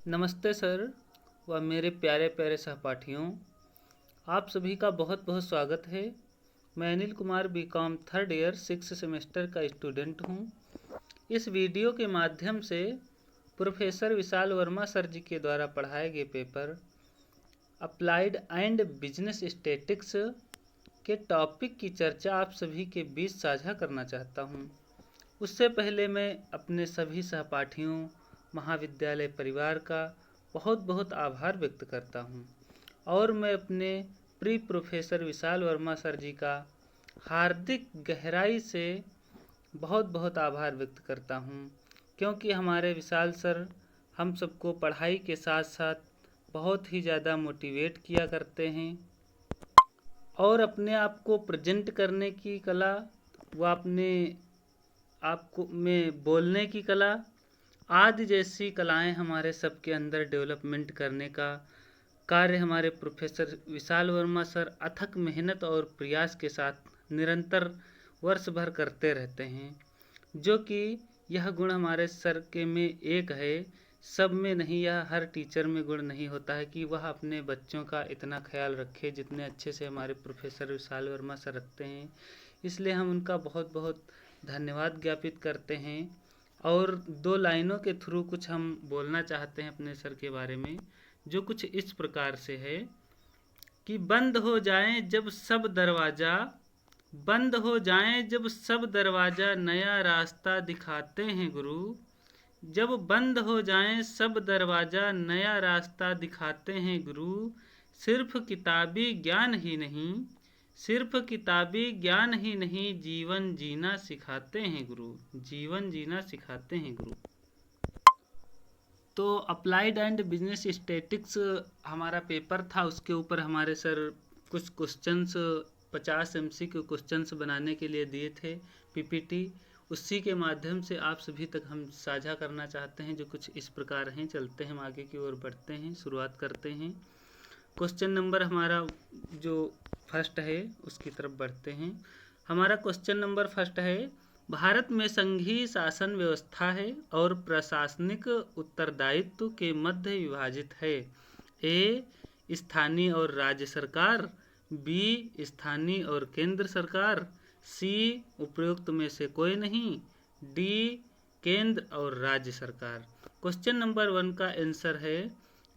नमस्ते सर व मेरे प्यारे प्यारे सहपाठियों, आप सभी का बहुत बहुत स्वागत है। मैं Anil Kumar BCom third year 6 semester का स्टूडेंट हूं। इस वीडियो के माध्यम से प्रोफेसर विशाल वर्मा सर जी के द्वारा पढ़ाए गए paper applied and business statics के टॉपिक की चर्चा आप सभी के बीच साझा करना चाहता हूं। उससे पहले मैं अपने सभी सहपाठियों, महाविद्यालय परिवार का बहुत बहुत आभार व्यक्त करता हूँ और मैं अपने प्रिय प्रोफेसर विशाल वर्मा सर जी का हार्दिक गहराई से बहुत बहुत आभार व्यक्त करता हूँ, क्योंकि हमारे विशाल सर हम सबको पढ़ाई के साथ साथ बहुत ही ज़्यादा मोटिवेट किया करते हैं और अपने आप को प्रेजेंट करने की कला व अपने आपको में बोलने की कला आदि जैसी कलाएं हमारे सबके अंदर डेवलपमेंट करने का कार्य हमारे प्रोफेसर विशाल वर्मा सर अथक मेहनत और प्रयास के साथ निरंतर वर्ष भर करते रहते हैं, जो कि यह गुण हमारे सर के में एक है, सब में नहीं। यह हर टीचर में गुण नहीं होता है कि वह अपने बच्चों का इतना ख्याल रखे जितने अच्छे से हमारे प्रोफेसर विशाल वर्मा सर रखते हैं। इसलिए हम उनका बहुत बहुत धन्यवाद ज्ञापित करते हैं और दो लाइनों के थ्रू कुछ हम बोलना चाहते हैं अपने सर के बारे में, जो कुछ इस प्रकार से है कि बंद हो जाएं जब सब दरवाज़ा, बंद हो जाएं जब सब दरवाज़ा, नया रास्ता दिखाते हैं गुरु। जब बंद हो जाएं सब दरवाज़ा, नया रास्ता दिखाते हैं गुरु। सिर्फ किताबी ज्ञान ही नहीं, सिर्फ किताबी ज्ञान ही नहीं, जीवन जीना सिखाते हैं गुरु, जीवन जीना सिखाते हैं गुरु। तो अप्लाइड एंड बिजनेस स्टैटिक्स हमारा पेपर था, उसके ऊपर हमारे सर कुछ क्वेश्चंस 50 MCQ क्वेश्चंस बनाने के लिए दिए थे, पीपीटी। उसी के माध्यम से आप सभी तक हम साझा करना चाहते हैं, जो कुछ इस प्रकार हैं। चलते हैं, हम आगे की ओर बढ़ते हैं, शुरुआत करते हैं। क्वेश्चन नंबर हमारा जो फर्स्ट है उसकी तरफ बढ़ते हैं। हमारा क्वेश्चन नंबर फर्स्ट है, भारत में संघीय शासन व्यवस्था है और प्रशासनिक उत्तरदायित्व के मध्य विभाजित है। ए स्थानीय और राज्य सरकार, बी स्थानीय और केंद्र सरकार, सी उपयुक्त में से कोई नहीं, डी केंद्र और राज्य सरकार। क्वेश्चन नंबर 1 का आंसर है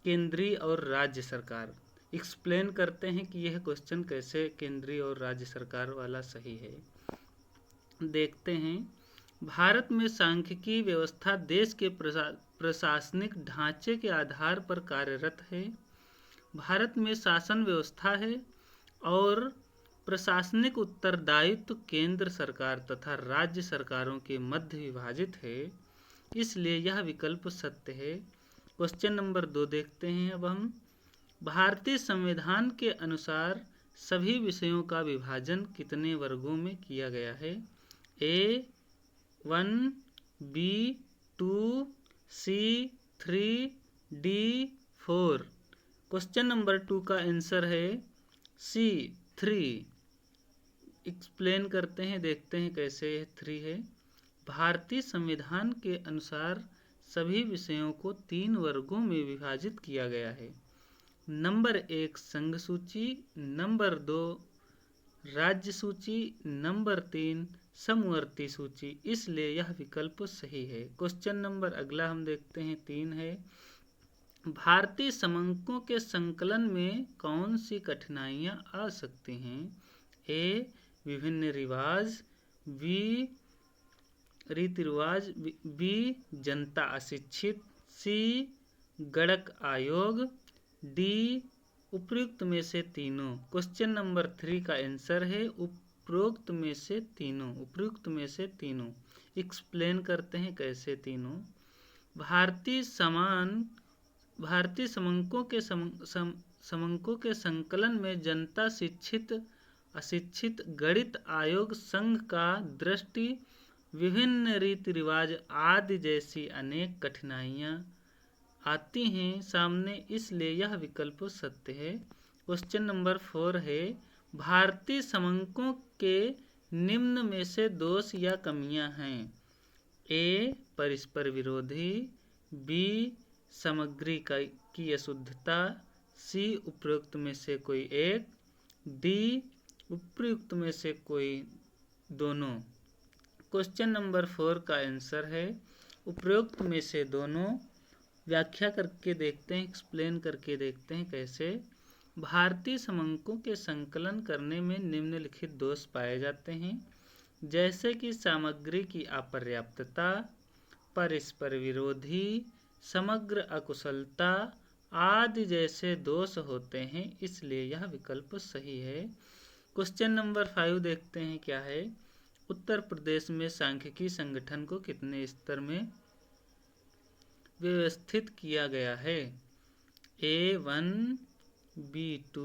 केंद्रीय और राज्य सरकार। एक्सप्लेन करते हैं कि यह क्वेश्चन कैसे केंद्रीय और राज्य सरकार वाला सही है। देखते हैं, भारत में सांख्यिकी व्यवस्था देश के प्रशासनिक ढांचे के आधार पर कार्यरत है। भारत में शासन व्यवस्था है और प्रशासनिक उत्तरदायित्व केंद्र सरकार तथा राज्य सरकारों के मध्य विभाजित है, इसलिए यह विकल्प सत्य है। क्वेश्चन नंबर 2 देखते हैं अब हम। भारतीय संविधान के अनुसार सभी विषयों का विभाजन कितने वर्गों में किया गया है? A1, B2, C3, D4। Question number 2 का आंसर है C3। एक्सप्लेन करते हैं, देखते हैं कैसे यह 3 है। भारतीय संविधान के अनुसार सभी विषयों को 3 वर्गों में विभाजित किया गया है। नंबर 1 संघ सूची, नंबर 2 राज्य सूची, नंबर 3 समवर्ती सूची, इसलिए यह विकल्प सही है। क्वेश्चन नंबर अगला हम देखते हैं 3 है, भारतीय समंकों के संकलन में कौन सी कठिनाइयाँ आ सकती हैं? ए विभिन्न रिवाज, बी रीति रिवाज, बी जनता अशिक्षित, सी गणक आयोग, डी उपयुक्त में से तीनों। क्वेश्चन नंबर 3 का आंसर है उपरोक्त में से तीनों, उपयुक्त में से तीनों। एक्सप्लेन करते हैं कैसे तीनों। भारतीय समंकों के संकलन में जनता शिक्षित अशिक्षित गणित आयोग संघ का दृष्टि विभिन्न रीति रिवाज आदि जैसी अनेक कठिनाइयाँ आती हैं सामने, इसलिए यह विकल्प सत्य है। क्वेश्चन नंबर 4 है, भारतीय समंकों के निम्न में से दोष या कमियां हैं? ए परस्पर विरोधी, बी सामग्री की अशुद्धता, सी उपरोक्त में से कोई एक, डी उपयुक्त में से कोई दोनों। क्वेश्चन नंबर 4 का आंसर है उपरोक्त में से दोनों। व्याख्या करके देखते हैं, एक्सप्लेन करके देखते हैं कैसे। भारतीय समंकों के संकलन करने में निम्नलिखित दोष पाए जाते हैं, जैसे कि सामग्री की अपर्याप्तता, परस्पर विरोधी, समग्र अकुशलता आदि जैसे दोष होते हैं, इसलिए यह विकल्प सही है। क्वेश्चन नंबर 5 देखते हैं क्या है। उत्तर प्रदेश में सांख्यिकी संगठन को कितने स्तर में व्यवस्थित किया गया है? A1, B2,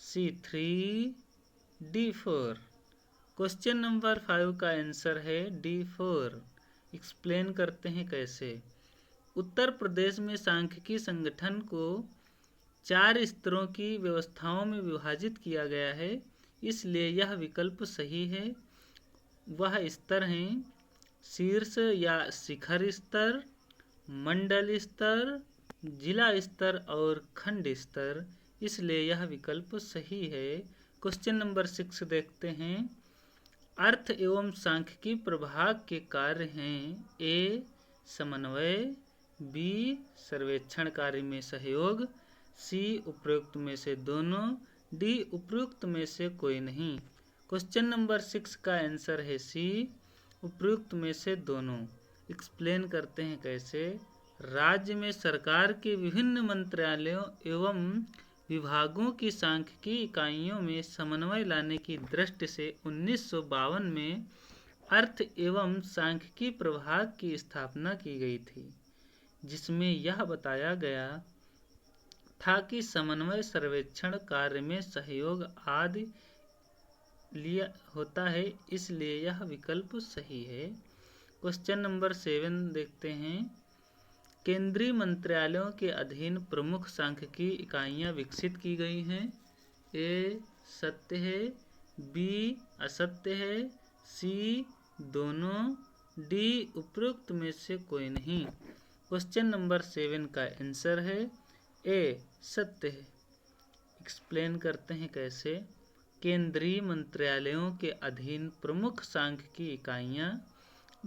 C3, D4। Question number 5 का आंसर है D4। एक्सप्लेन करते हैं कैसे। उत्तर प्रदेश में सांख्यिकी संगठन को 4 स्तरों की व्यवस्थाओं में विभाजित किया गया है, इसलिए यह विकल्प सही है। वह स्तर हैं शीर्ष या शिखर स्तर, मंडल स्तर, जिला स्तर और खंड स्तर, इसलिए यह विकल्प सही है। क्वेश्चन नंबर 6 देखते हैं। अर्थ एवं सांख्यिकी प्रभाग के कार्य हैं ए समन्वय, बी सर्वेक्षण कार्य में सहयोग, सी उपयुक्त में से दोनों, डी उपयुक्त में से कोई नहीं। क्वेश्चन नंबर 6 का आंसर है सी उपयुक्त में से दोनों। एक्सप्लेन करते हैं कैसे। राज्य में सरकार के विभिन्न मंत्रालयों एवं विभागों की सांख्यिकी इकाइयों में समन्वय लाने की दृष्टि से 1952 में अर्थ एवं सांख्यिकी प्रभाग की स्थापना की गई थी, जिसमें यह बताया गया था कि समन्वय, सर्वेक्षण कार्य में सहयोग आदि लिया होता है, इसलिए यह विकल्प सही है। क्वेश्चन नंबर 7 देखते हैं। केंद्रीय मंत्रालयों के अधीन प्रमुख सांख्यिकी इकाइयां विकसित की गई हैं। ए सत्य है, बी असत्य है, सी दोनों, डी उपयुक्त में से कोई नहीं। क्वेश्चन नंबर 7 का आंसर है ए सत्य है। एक्सप्लेन करते हैं कैसे। केंद्रीय मंत्रालयों के अधीन प्रमुख सांख्यिकी इकाइयां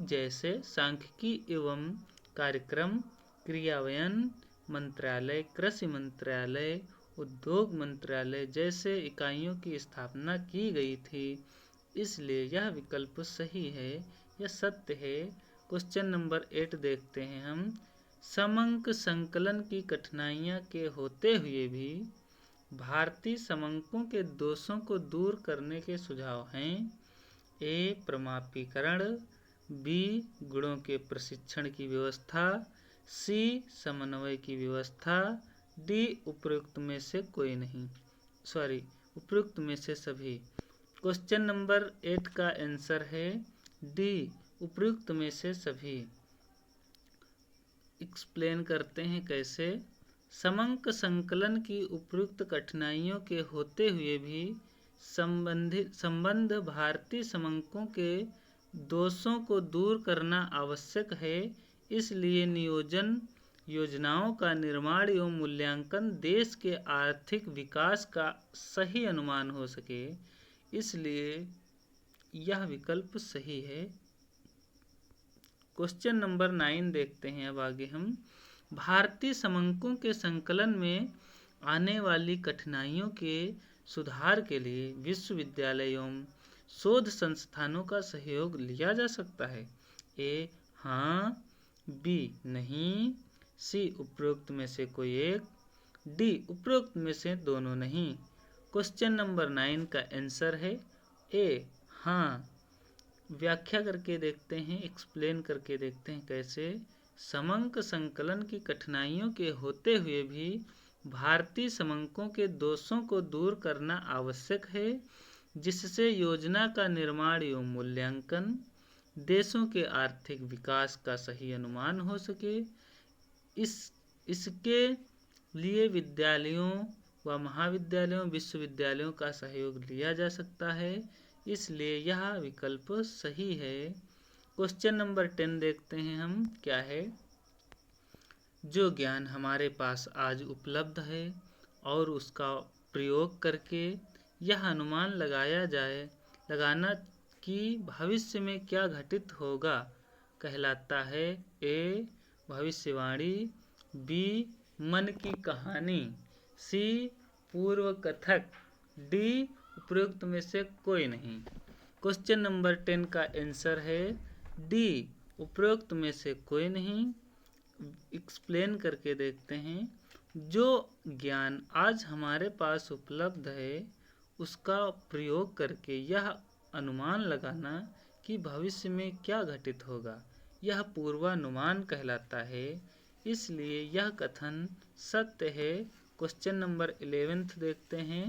जैसे सांख्यिकी एवं कार्यक्रम क्रियान्वयन मंत्रालय, कृषि मंत्रालय, उद्योग मंत्रालय जैसे इकाइयों की स्थापना की गई थी, इसलिए यह विकल्प सही है, यह सत्य है। क्वेश्चन नंबर 8 देखते हैं हम। समंक संकलन की कठिनाइयां के होते हुए भी भारतीय समंकों के दोषों को दूर करने के सुझाव हैं। ए प्रमापीकरण, बी गुणों के प्रशिक्षण की व्यवस्था, सी समन्वय की व्यवस्था, डी उपयुक्त में से कोई नहीं, उपयुक्त में से सभी। क्वेश्चन नंबर 8 का आंसर है डी उपयुक्त में से सभी। एक्सप्लेन करते हैं कैसे। समंक संकलन की उपयुक्त कठिनाइयों के होते हुए भी संबंध भारतीय समंकों के दोषों को दूर करना आवश्यक है, इसलिए नियोजन योजनाओं का निर्माण एवं मूल्यांकन देश के आर्थिक विकास का सही अनुमान हो सके, इसलिए यह विकल्प सही है। क्वेश्चन नंबर 9 देखते हैं अब आगे हम। भारतीय समंकों के संकलन में आने वाली कठिनाइयों के सुधार के लिए विश्वविद्यालय एवं शोध संस्थानों का सहयोग लिया जा सकता है। ए हाँ, बी नहीं, सी उपयुक्त में से कोई एक, डी उपयुक्त में से दोनों नहीं। क्वेश्चन नंबर 9 का आंसर है ए हाँ। व्याख्या करके देखते हैं, एक्सप्लेन करके देखते हैं कैसे। समंक संकलन की कठिनाइयों के होते हुए भी भारतीय समंकों के दोषों को दूर करना आवश्यक है, जिससे योजना का निर्माण एवं मूल्यांकन देशों के आर्थिक विकास का सही अनुमान हो सके। इसके लिए विद्यालयों व महाविद्यालयों, विश्वविद्यालयों का सहयोग लिया जा सकता है, इसलिए यह विकल्प सही है। क्वेश्चन नंबर 10 देखते हैं हम क्या है। जो ज्ञान हमारे पास आज उपलब्ध है और उसका प्रयोग करके यह अनुमान लगाना कि भविष्य में क्या घटित होगा कहलाता है। ए भविष्यवाणी, बी मन की कहानी, सी पूर्व कथक, डी उपरोक्त में से कोई नहीं। क्वेश्चन नंबर 10 का आंसर है डी उपरोक्त में से कोई नहीं। एक्सप्लेन करके देखते हैं। जो ज्ञान आज हमारे पास उपलब्ध है उसका प्रयोग करके यह अनुमान लगाना कि भविष्य में क्या घटित होगा, यह पूर्वानुमान कहलाता है, इसलिए यह कथन सत्य है। क्वेश्चन नंबर 11 देखते हैं।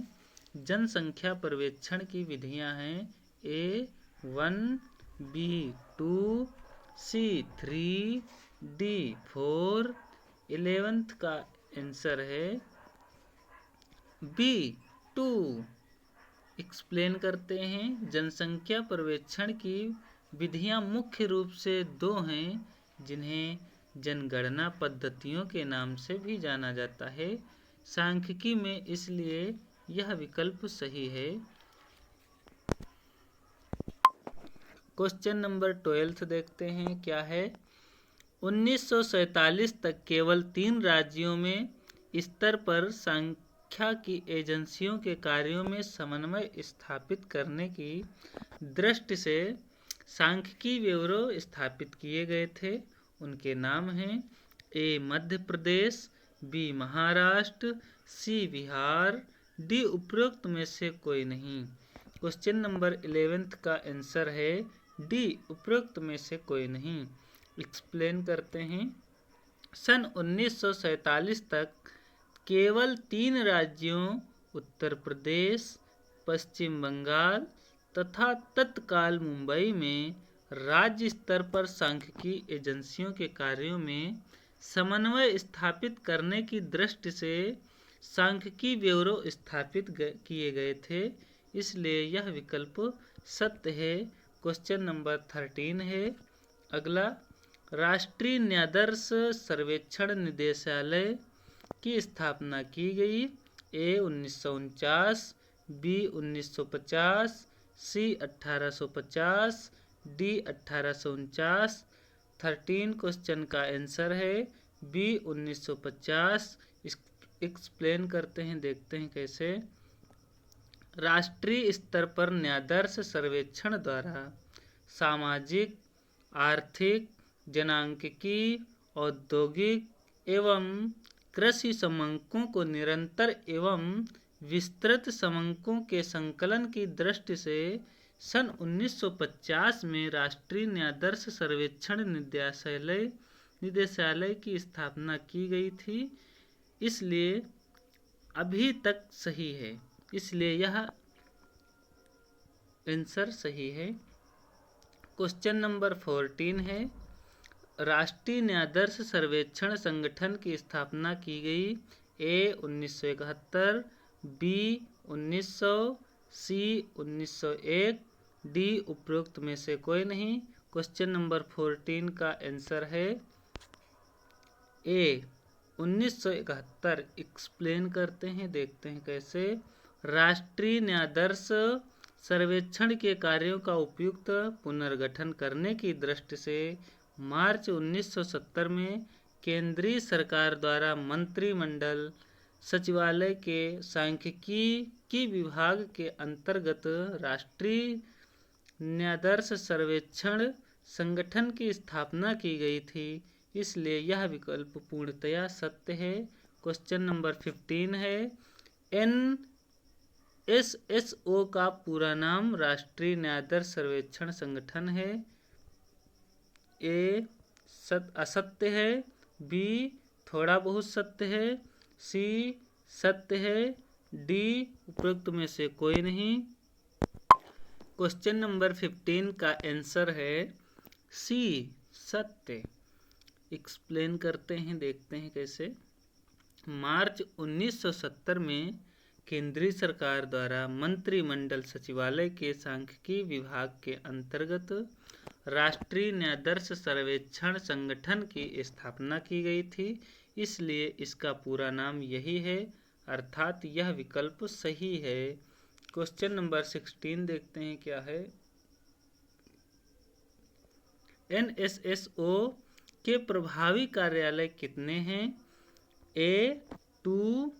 जनसंख्या पर्यवेक्षण की विधियां हैं A1, B2, C3, D4। 11 का आंसर है B2। एक्सप्लेन करते हैं। जनसंख्या पर्यवेक्षण की विधियां मुख्य रूप से दो हैं, जिन्हें जनगणना पद्धतियों के नाम से भी जाना जाता है सांख्यिकी में, इसलिए यह विकल्प सही है। क्वेश्चन नंबर 12 देखते हैं क्या है। 1947 तक केवल 3 राज्यों में स्तर पर सांख्यिकी एजेंसियों के कार्यों में समन्वय स्थापित करने की दृष्टि से सांख्यिकी ब्यूरो स्थापित किए गए थे। उनके नाम हैं ए मध्य प्रदेश, बी महाराष्ट्र, सी बिहार, डी उपरोक्त में से कोई नहीं। क्वेश्चन नंबर 11 का आंसर है डी उपरोक्त में से कोई नहीं। एक्सप्लेन करते हैं। सन 1947 तक केवल 3 राज्यों उत्तर प्रदेश, पश्चिम बंगाल तथा तत्काल मुंबई में राज्य स्तर पर सांख्यिकी एजेंसियों के कार्यों में समन्वय स्थापित करने की दृष्टि से सांख्यिकी ब्यूरो स्थापित किए गए थे, इसलिए यह विकल्प सत्य है। क्वेश्चन नंबर 13 है अगला। राष्ट्रीय न्यायाधीश सर्वेक्षण निदेशालय की स्थापना की गई। ए 1949, बी 1950, सी 1850, डी 1849। 13 क्वेश्चन का आंसर है बी 1950। एक्सप्लेन करते हैं, देखते हैं कैसे। राष्ट्रीय स्तर पर न्यायाधीश सर्वेक्षण द्वारा सामाजिक, आर्थिक, जनांकिकी, औद्योगिक एवं कृषि समंकों को निरंतर एवं विस्तृत समंकों के संकलन की दृष्टि से सन 1950 में राष्ट्रीय न्यायाधीश सर्वेक्षण निदेशालय की स्थापना की गई थी, इसलिए अभी तक सही है, इसलिए यह आंसर सही है। क्वेश्चन नंबर 14 है। राष्ट्रीय न्यायाधीश सर्वेक्षण संगठन की स्थापना की गई। ए 1971, बी 1900, सी 1901, डी उपरोक्त में से कोई नहीं। क्वेश्चन नंबर 14 का आंसर है ए 1971। एक्सप्लेन करते हैं, देखते हैं कैसे। राष्ट्रीय न्यायाधीश सर्वेक्षण के कार्यों का उपयुक्त पुनर्गठन करने की दृष्टि से मार्च 1970 में केंद्रीय सरकार द्वारा मंत्रिमंडल सचिवालय के सांख्यिकी विभाग के अंतर्गत राष्ट्रीय न्यायाधीश सर्वेक्षण संगठन की स्थापना की गई थी, इसलिए यह विकल्प पूर्णतया सत्य है। क्वेश्चन नंबर 15 है। NSSO का पूरा नाम राष्ट्रीय न्यायाधीश सर्वेक्षण संगठन है। ए असत्य है, बी थोड़ा बहुत सत्य है, सी सत्य है, डी उपरोक्त में से कोई नहीं। क्वेश्चन नंबर 15 का आंसर है सी सत्य। एक्सप्लेन करते हैं, देखते हैं कैसे। मार्च 1970 में केंद्रीय सरकार द्वारा मंत्रिमंडल सचिवालय के सांख्यिकी विभाग के अंतर्गत राष्ट्रीय न्यायाधीश सर्वेक्षण संगठन की स्थापना की गई थी, इसलिए इसका पूरा नाम यही है, अर्थात यह विकल्प सही है। क्वेश्चन नंबर 16 देखते हैं क्या है। NSSO के प्रभावी कार्यालय कितने हैं? A2,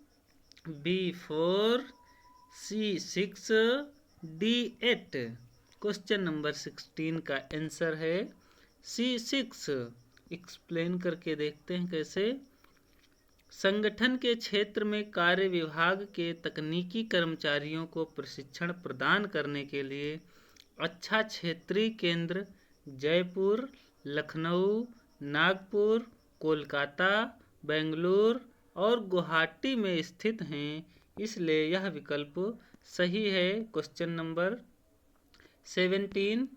B4, C6, D8। Question number 16 का आंसर है C6। एक्सप्लेन करके देखते हैं कैसे। संगठन के क्षेत्र में कार्य विभाग के तकनीकी कर्मचारियों को प्रशिक्षण प्रदान करने के लिए अच्छा क्षेत्रीय केंद्र जयपुर, लखनऊ, नागपुर, कोलकाता, बेंगलुरु और गुवाहाटी में स्थित हैं, इसलिए यह विकल्प सही है। क्वेश्चन नंबर 17,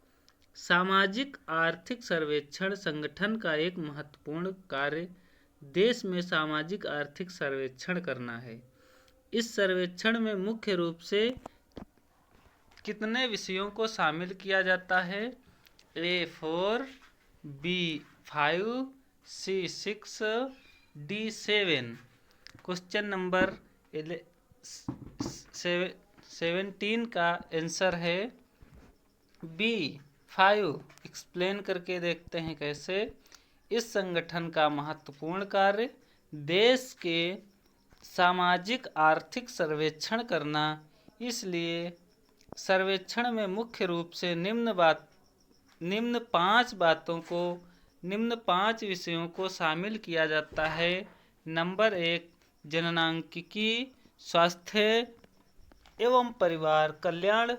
सामाजिक आर्थिक सर्वेक्षण संगठन का एक महत्वपूर्ण कार्य देश में सामाजिक आर्थिक सर्वेक्षण करना है। इस सर्वेक्षण में मुख्य रूप से कितने विषयों को शामिल किया जाता है? A4, B5, C6, D7। Question number 17 का आंसर है B5। एक्सप्लेन करके देखते हैं कैसे। इस संगठन का महत्वपूर्ण कार्य देश के सामाजिक आर्थिक सर्वेक्षण करना, इसलिए सर्वेक्षण में मुख्य रूप से निम्न पांच विषयों को शामिल किया जाता है। नंबर 1, जननांकिकी, स्वास्थ्य एवं परिवार कल्याण।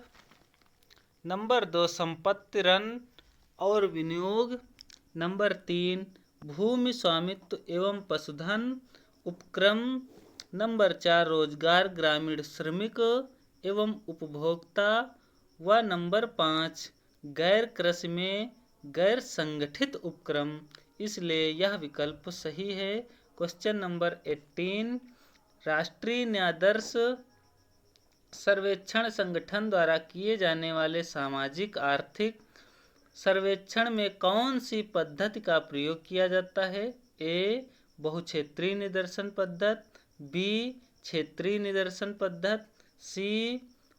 नंबर 2, संपत्ति ऋण और विनियोग। नंबर 3, भूमि स्वामित्व एवं पशुधन उपक्रम। नंबर 4, रोजगार ग्रामीण श्रमिक एवं उपभोक्ता। व नंबर 5, गैर कृषि में गैर संगठित उपक्रम, इसलिए यह विकल्प सही है। क्वेश्चन नंबर 18, राष्ट्रीय न्यायाधीश सर्वेक्षण संगठन द्वारा किए जाने वाले सामाजिक आर्थिक सर्वेक्षण में कौन सी पद्धति का प्रयोग किया जाता है? A, बहुक्षेत्रीय निदर्शन पद्धति, B, क्षेत्रीय निदर्शन पद्धति, C,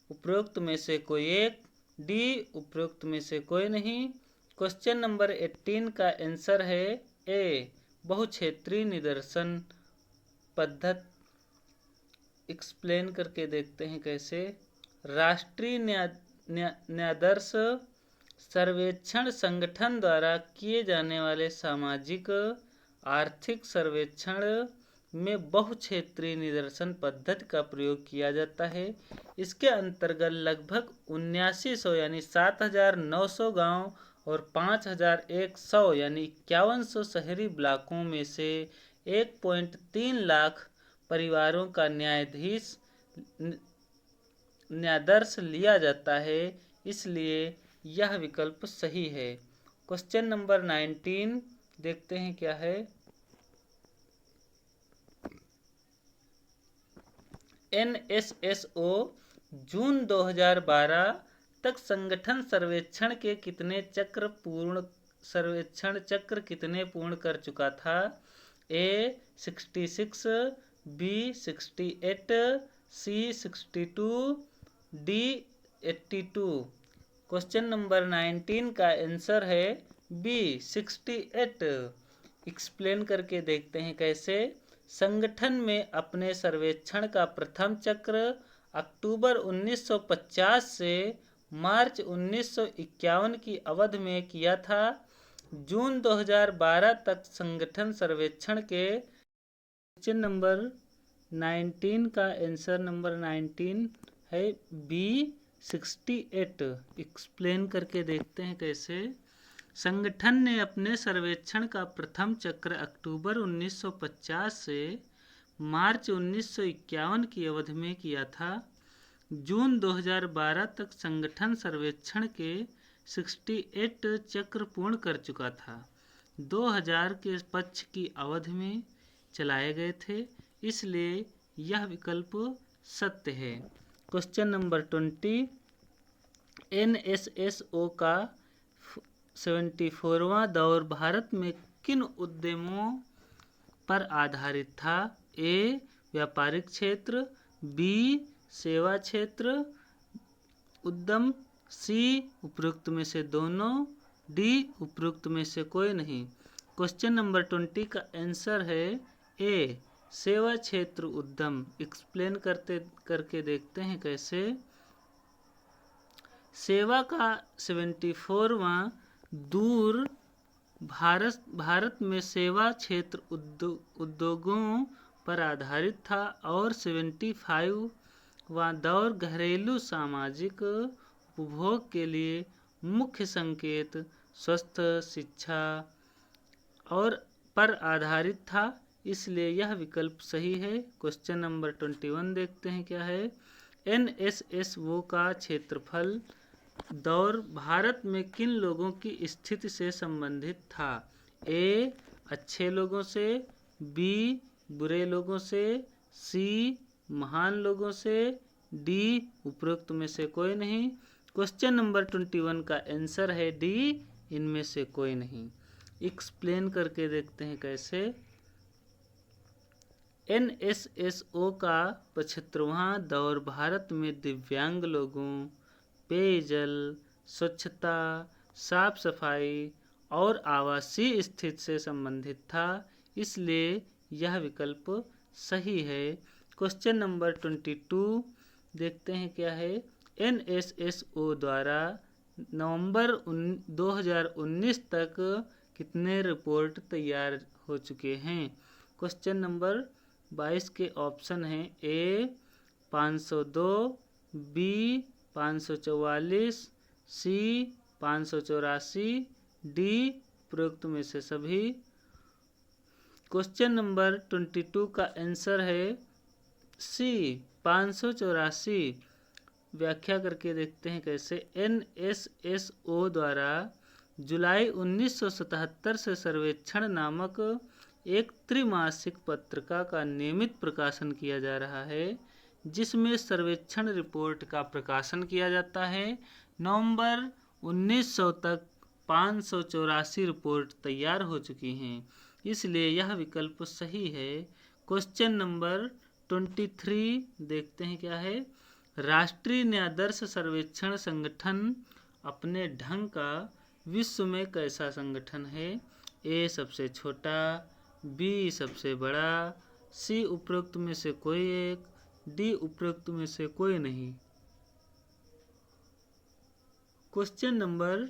उपरोक्त में से कोई एक, D, उपरोक्त में से कोई नहीं। क्वेश्चन नंबर 18 का आंसर है A, बहुक्षेत्रीय निदर्शन पद्धति। एक्सप्लेन करके देखते हैं कैसे। राष्ट्रीय न्यायाधीश सर्वेक्षण संगठन द्वारा किए जाने वाले सामाजिक आर्थिक सर्वेक्षण में बहुक्षेत्रीय निदर्शन पद्धति का प्रयोग किया जाता है। इसके अंतर्गत लगभग 7900 यानी 7900 गांव और 5100 यानी 5100 शहरी ब्लॉकों में से 1.3 लाख परिवारों का न्यायाधीश लिया जाता है, इसलिए यह विकल्प सही है। क्वेश्चन नंबर 19 देखते हैं क्या है। NSSO जून 2012 तक संगठन सर्वेक्षण चक्र कितने पूर्ण कर चुका था? A, 66, B, 68, C, 62, D, 82। Question number 19 का आंसर है B, 68। एक्सप्लेन करके देखते हैं कैसे। संगठन में अपने सर्वेक्षण का प्रथम चक्र अक्टूबर 1950 से मार्च 1951 की अवधि में किया था। जून 2012 तक संगठन सर्वेक्षण के क्वेश्चन नंबर 19 का आंसर नंबर 19 है B, 68। एक्सप्लेन करके देखते हैं कैसे। संगठन ने अपने सर्वेक्षण का प्रथम चक्र अक्टूबर 1950 से मार्च 1951 की अवधि में किया था। जून 2012 तक संगठन सर्वेक्षण के 68 चक्र पूर्ण कर चुका था। 2000 के पक्ष की अवधि में चलाए गए थे, इसलिए यह विकल्प सत्य है। क्वेश्चन नंबर 20, NSSO का 74वां दौर भारत में किन उद्यमों पर आधारित था? ए व्यापारिक क्षेत्र, बी सेवा क्षेत्र उद्यम, सी उपरोक्त में से दोनों, डी उपरोक्त में से कोई नहीं। क्वेश्चन नंबर 20 का आंसर है ए सेवा क्षेत्र उद्यम। एक्सप्लेन करके देखते हैं कैसे। सेवा का 74वां दूर भारत में सेवा क्षेत्र उद्योगों पर आधारित था और 75वां दौर घरेलू सामाजिक उपभोग के लिए मुख्य संकेत स्वास्थ्य शिक्षा और पर आधारित था, इसलिए यह विकल्प सही है। क्वेश्चन नंबर 21 देखते हैं क्या है। NSSO का क्षेत्रफल दौर भारत में किन लोगों की स्थिति से संबंधित था? ए अच्छे लोगों से, बी बुरे लोगों से, सी महान लोगों से, डी उपरोक्त में से कोई नहीं। क्वेश्चन नंबर 21 का आंसर है डी इनमें से कोई नहीं। एक्सप्लेन करके देखते हैं कैसे। NSSO का 75वां दौर भारत में दिव्यांग लोगों, पेयजल, स्वच्छता, साफ सफाई और आवासीय स्थिति से संबंधित था, इसलिए यह विकल्प सही है। क्वेश्चन नंबर 22 देखते हैं क्या है। NSSO द्वारा नवंबर 2019 तक कितने रिपोर्ट तैयार हो चुके हैं? क्वेश्चन नंबर 22 के ऑप्शन हैं ए 502, बी 544, सी 584, डी उपरोक्त में से सभी। क्वेश्चन नंबर 22 का आंसर है सी 584। व्याख्या करके देखते हैं कैसे। NSSO द्वारा जुलाई 1977 से सर्वेक्षण नामक एक त्रिमासिक पत्रिका का नियमित प्रकाशन किया जा रहा है, जिसमें सर्वेक्षण रिपोर्ट का प्रकाशन किया जाता है। नवंबर 1900 तक 584 रिपोर्ट तैयार हो चुकी हैं, इसलिए यह विकल्प सही है। क्वेश्चन नंबर 23 देखते हैं क्या है। राष्ट्रीय न्यायाधीश सर्वेक्षण संगठन अपने ढंग का विश्व में कैसा संगठन है? ए सबसे छोटा, बी सबसे बड़ा, सी उपरोक्त में से कोई एक, डी उपरोक्त में से कोई नहीं। क्वेश्चन नंबर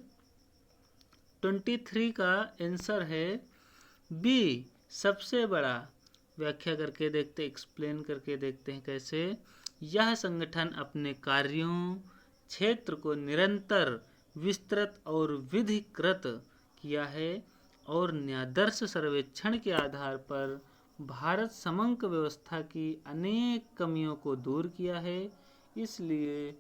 23 का आंसर है बी सबसे बड़ा। व्याख्या करके देखते, एक्सप्लेन करके देखते हैं कैसे। यह संगठन अपने कार्यों क्षेत्र को निरंतर विस्तृत और विधिकृत किया है और न्यायाधीश सर्वेक्षण के आधार पर भारत समग्र व्यवस्था की अनेक कमियों को दूर किया है, इसलिए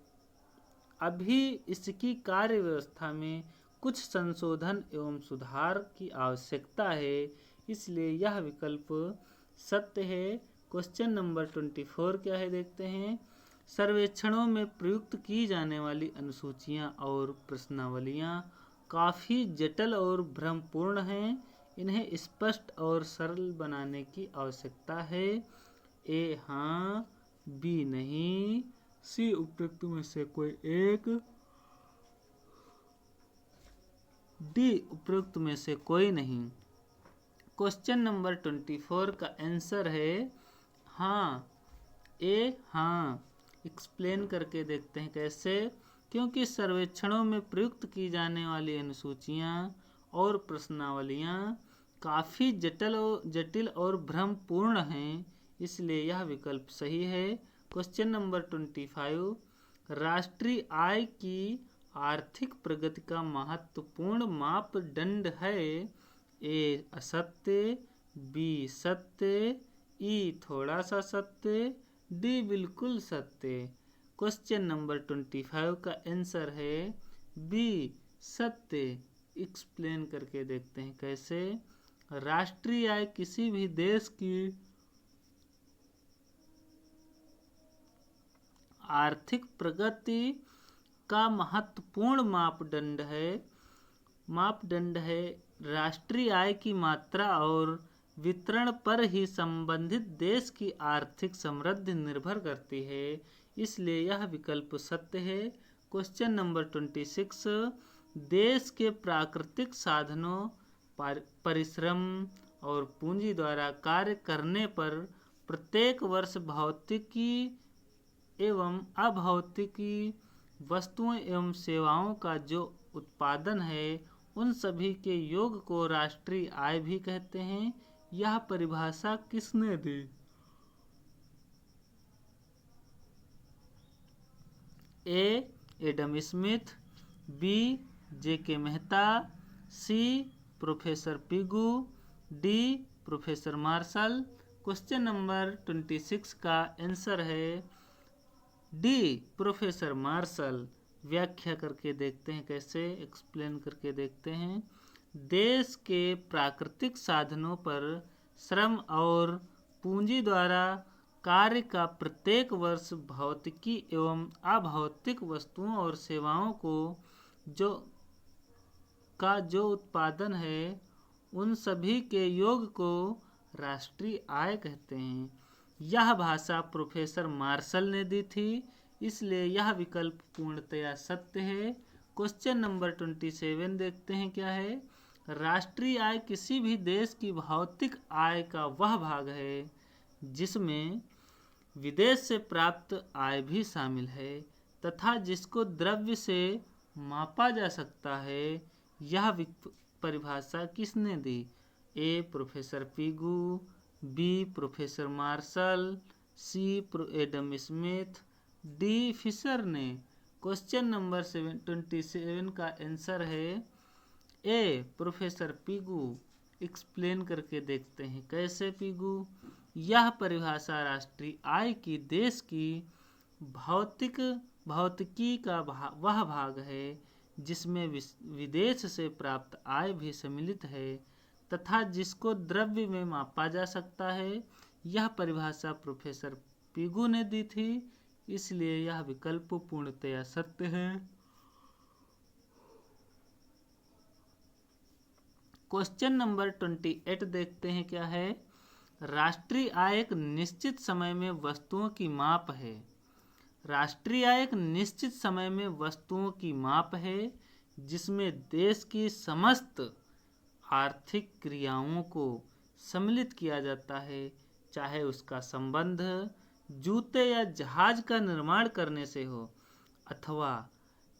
अभी इसकी कार्य व्यवस्था में कुछ संशोधन एवं सुधार की आवश्यकता है, इसलिए यह विकल्प सत्य है। क्वेश्चन नंबर 24 क्या है देखते हैं। सर्वेक्षणों में प्रयुक्त की जाने वाली अनुसूचियां और प्रश्नावलियां काफ़ी जटिल और भ्रमपूर्ण हैं, इन्हें स्पष्ट और सरल बनाने की आवश्यकता है। ए हाँ, बी नहीं, सी उपयुक्त में से कोई एक, डी उपयुक्त में से कोई नहीं। क्वेश्चन नंबर 24 का आंसर है हाँ, ए हाँ। एक्सप्लेन करके देखते हैं कैसे। क्योंकि सर्वेक्षणों में प्रयुक्त की जाने वाली अनुसूचियां और प्रश्नावलियां काफ़ी जटिल और भ्रमपूर्ण हैं, इसलिए यह विकल्प सही है। क्वेश्चन नंबर 25, राष्ट्रीय आय की आर्थिक प्रगति का महत्वपूर्ण मापदंड है। ए असत्य, बी सत्य, ई थोड़ा सा सत्य, डी बिल्कुल सत्य। क्वेश्चन नंबर 25 का आंसर है बी सत्य। एक्सप्लेन करके देखते हैं कैसे। राष्ट्रीय आय किसी भी देश की आर्थिक प्रगति का महत्वपूर्ण मापदंड है। राष्ट्रीय आय की मात्रा और वितरण पर ही संबंधित देश की आर्थिक समृद्धि निर्भर करती है, इसलिए यह विकल्प सत्य है। क्वेश्चन नंबर 26, देश के प्राकृतिक साधनों, परिश्रम और पूंजी द्वारा कार्य करने पर प्रत्येक वर्ष भौतिकी एवं अभौतिकी वस्तुओं एवं सेवाओं का जो उत्पादन है, उन सभी के योग को राष्ट्रीय आय भी कहते हैं। यह परिभाषा किसने दी? A. Adam Smith, B. JK. Mehta, C. Professor Pigou, D. Professor Marshall. Question number 26 का आंसर है डी. Professor martial. व्याख्या करके देखते हैं, कैसे एक्सप्लेन करके देखते हैं। देश के प्राकृतिक साधनों पर श्रम और पूंजी द्वारा कार्य का प्रत्येक वर्ष भौतिकी एवं अभौतिक वस्तुओं और सेवाओं को जो उत्पादन है, उन सभी के योग को राष्ट्रीय आय कहते हैं। यह भाषा प्रोफेसर मार्शल ने दी थी, इसलिए यह विकल्प पूर्णतया सत्य है। क्वेश्चन नंबर 27 देखते हैं क्या है। राष्ट्रीय आय किसी भी देश की भौतिक आय का वह भाग है जिसमें विदेश से प्राप्त आय भी शामिल है तथा जिसको द्रव्य से मापा जा सकता है। यह परिभाषा किसने दी? A. Professor Pigou, B. Professor Marshall, C. Adam Smith, D. Fisher ने। क्वेश्चन नंबर 27 का आंसर है ए. Professor Pigou. एक्सप्लेन करके देखते हैं, कैसे पिगू? यह परिभाषा राष्ट्रीय आय की देश की भौतिकी का वह भाग है जिसमें विदेश से प्राप्त आय भी सम्मिलित है तथा जिसको द्रव्य में मापा जा सकता है। यह परिभाषा प्रोफेसर पिगू ने दी थी, इसलिए यह विकल्प पूर्णतया सत्य है। क्वेश्चन नंबर 28 देखते हैं क्या है। राष्ट्रीय आय एक निश्चित समय में वस्तुओं की माप है। राष्ट्रीय आय एक निश्चित समय में वस्तुओं की माप है जिसमें देश की समस्त आर्थिक क्रियाओं को सम्मिलित किया जाता है, चाहे उसका संबंध जूते या जहाज का निर्माण करने से हो अथवा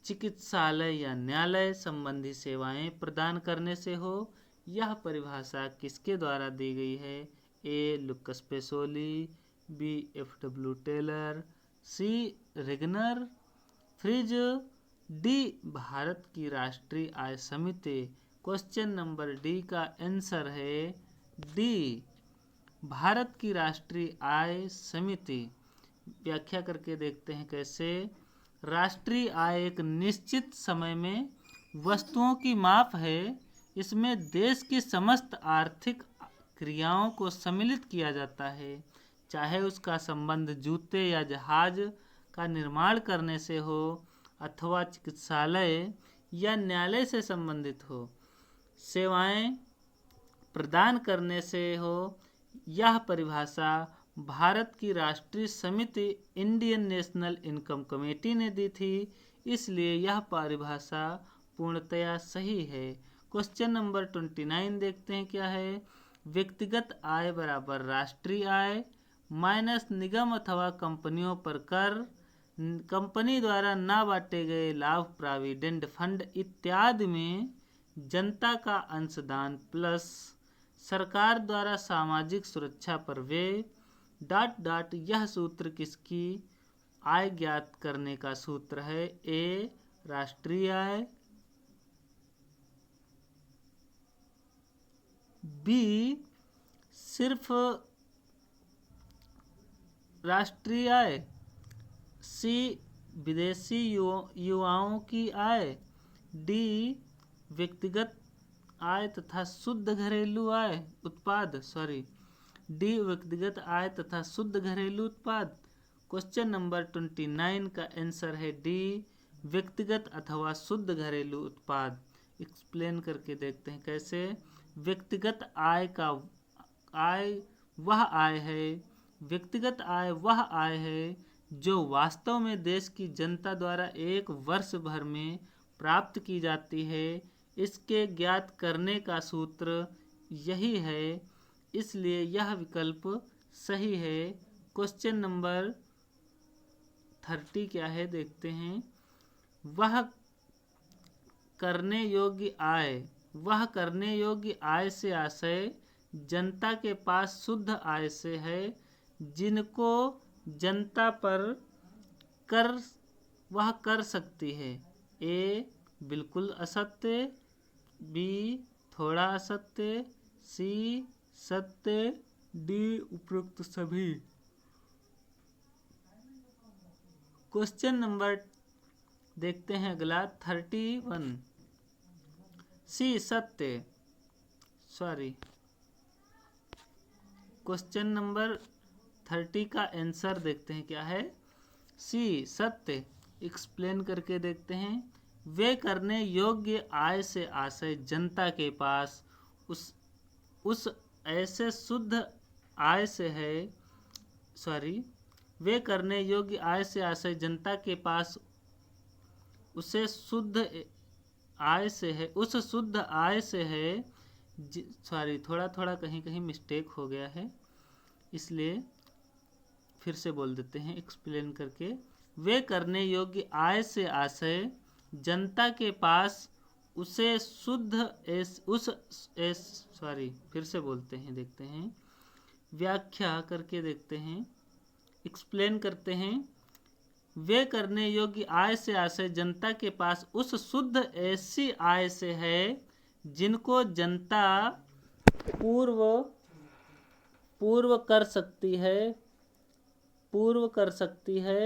चिकित्सालय या न्यायालय संबंधी सेवाएं प्रदान करने से हो। यह परिभाषा किसके द्वारा दी गई है? A. Lucas Pacioli, B. FW. Taylor, C. Ragnar Frisch, D. Bharat की राष्ट्रीय आय समिति। क्वेश्चन नंबर डी का आंसर है डी. भारत की राष्ट्रीय आय समिति। व्याख्या करके देखते हैं, कैसे? राष्ट्रीय आय एक निश्चित समय में वस्तुओं की माप है। इसमें देश की समस्त आर्थिक क्रियाओं को सम्मिलित किया जाता है, चाहे उसका संबंध जूते या जहाज का निर्माण करने से हो अथवा चिकित्सालय या न्यायालय से संबंधित हो, सेवाएं प्रदान करने से हो। यह परिभाषा भारत की राष्ट्रीय समिति इंडियन नेशनल इनकम कमेटी ने दी थी, इसलिए यह परिभाषा पूर्णतया सही है। क्वेश्चन नंबर 29 देखते हैं क्या है। व्यक्तिगत आय बराबर राष्ट्रीय आय माइनस निगम अथवा कंपनियों पर कर, कंपनी द्वारा न बांटे गए लाभ, प्रोविडेंट फंड इत्यादि में जनता का अंशदान प्लस सरकार द्वारा सामाजिक सुरक्षा पर व्यय यह सूत्र किसकी आय ज्ञात करने का सूत्र है? ए. राष्ट्रीय आय, बी. सिर्फ राष्ट्रीय आय, सी. विदेशी युवाओं की आय, डी. व्यक्तिगत आय तथा शुद्ध घरेलू आय उत्पाद डी. व्यक्तिगत आय तथा शुद्ध घरेलू उत्पाद। क्वेश्चन नंबर 29 का आंसर है डी. व्यक्तिगत अथवा शुद्ध घरेलू उत्पाद। एक्सप्लेन करके देखते हैं, कैसे? व्यक्तिगत आय का आय वह आय है, व्यक्तिगत आय वह आय है जो वास्तव में देश की जनता द्वारा एक वर्ष भर में प्राप्त की जाती है। इसके ज्ञात करने का सूत्र यही है, इसलिए यह विकल्प सही है। क्वेश्चन नंबर 30 क्या है देखते हैं। वह करने योग्य आय से आशय जनता के पास शुद्ध आय से है, जिनको जनता पर कर वह कर सकती है। ए बिल्कुल असत्य, बी थोड़ा असत्य, सी सत्य, डी उपरोक्त सभी। क्वेश्चन नंबर देखते हैं अगला 31। सी सत्य, क्वेश्चन नंबर 30 का आंसर देखते हैं क्या है। सी सत्य। एक्सप्लेन करके देखते हैं। वे करने योग्य आय से आशय जनता के पास उस ऐसे शुद्ध आय से है वे करने योग्य आय से आशय जनता के पास उसे शुद्ध आय से है, उस शुद्ध आय से है। थोड़ा थोड़ा कहीं कहीं मिस्टेक हो गया है, इसलिए फिर से बोल देते हैं एक्सप्लेन करके। वे करने योग्य आय से आशय जनता के पास उसे शुद्ध फिर से बोलते हैं, देखते हैं व्याख्या करके देखते हैं, एक्सप्लेन करते हैं। वे करने योग्य आय से आशय जनता के पास उस शुद्ध ऐसी आय से है जिनको जनता पूर्व कर सकती है।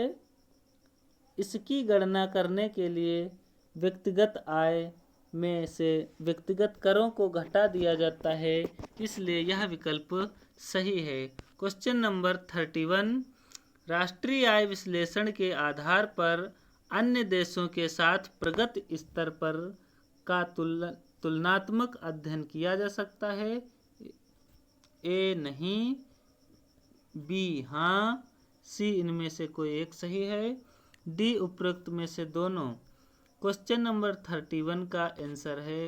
इसकी गणना करने के लिए व्यक्तिगत आय में से व्यक्तिगत करों को घटा दिया जाता है, इसलिए यह विकल्प सही है। Question number 31। राष्ट्रीय आय विश्लेषण के आधार पर अन्य देशों के साथ प्रगति स्तर पर का तुलनात्मक अध्ययन किया जा सकता है। ए नहीं, बी हाँ, सी इनमें से कोई एक सही है, डी उपरोक्त में से दोनों। क्वेश्चन नंबर 31 का आंसर है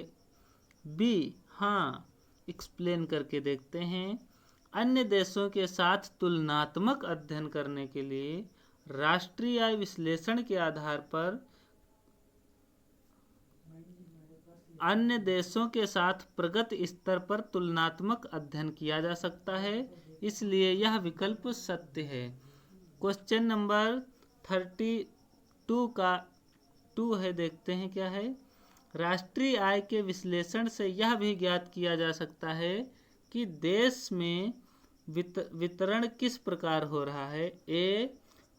बी हाँ। एक्सप्लेन करके देखते हैं। अन्य देशों के साथ तुलनात्मक अध्ययन करने के लिए राष्ट्रीय आय विश्लेषण के आधार पर अन्य देशों के साथ प्रगति स्तर पर तुलनात्मक अध्ययन किया जा सकता है, इसलिए यह विकल्प सत्य है। क्वेश्चन नंबर 32 का 2 है, देखते हैं क्या है। राष्ट्रीय आय के विश्लेषण से यह भी ज्ञात किया जा सकता है कि देश में वितरण किस प्रकार हो रहा है। ए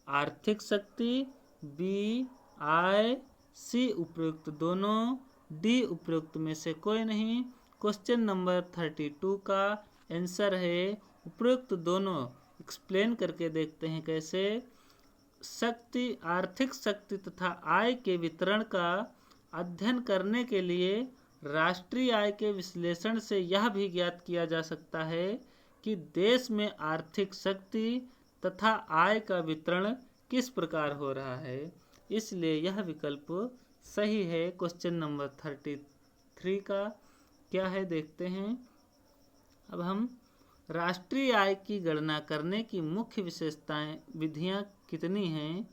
आर्थिक शक्ति, बी आय, सी उपरोक्त दोनों, डी उपरोक्त में से कोई नहीं। क्वेश्चन नंबर 32 का आंसर है उपरोक्त दोनों। एक्सप्लेन करके देखते हैं कैसे। आर्थिक शक्ति तथा आय के वितरण का अध्ययन करने के लिए राष्ट्रीय आय के विश्लेषण से यह भी ज्ञात किया जा सकता है कि देश में आर्थिक शक्ति तथा आय का वितरण किस प्रकार हो रहा है, इसलिए यह विकल्प सही है। क्वेश्चन नंबर 33 का क्या है देखते हैं। अब हम राष्ट्रीय आय की गणना करने की मुख्य विधियां कितनी हैं,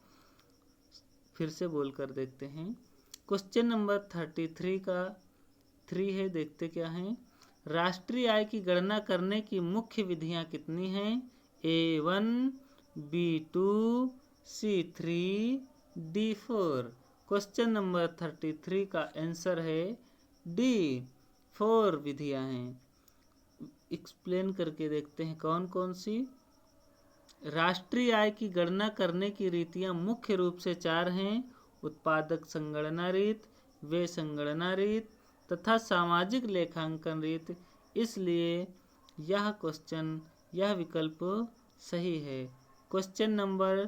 फिर से बोलकर देखते हैं। क्वेश्चन नंबर 33 का 3 है, देखते क्या है। राष्ट्रीय आय की गणना करने की मुख्य विधियां कितनी हैं। A1, B2, C3, D4। Question number 33 का आंसर है डी 4 विधियां हैं। एक्सप्लेन करके देखते हैं कौन कौन सी। राष्ट्रीय आय की गणना करने की रीतियां मुख्य रूप से 4 हैं। उत्पादक संगणना रीत, व्यय संगणना रीत तथा सामाजिक लेखांकन रीत, इसलिए यह विकल्प सही है। क्वेश्चन नंबर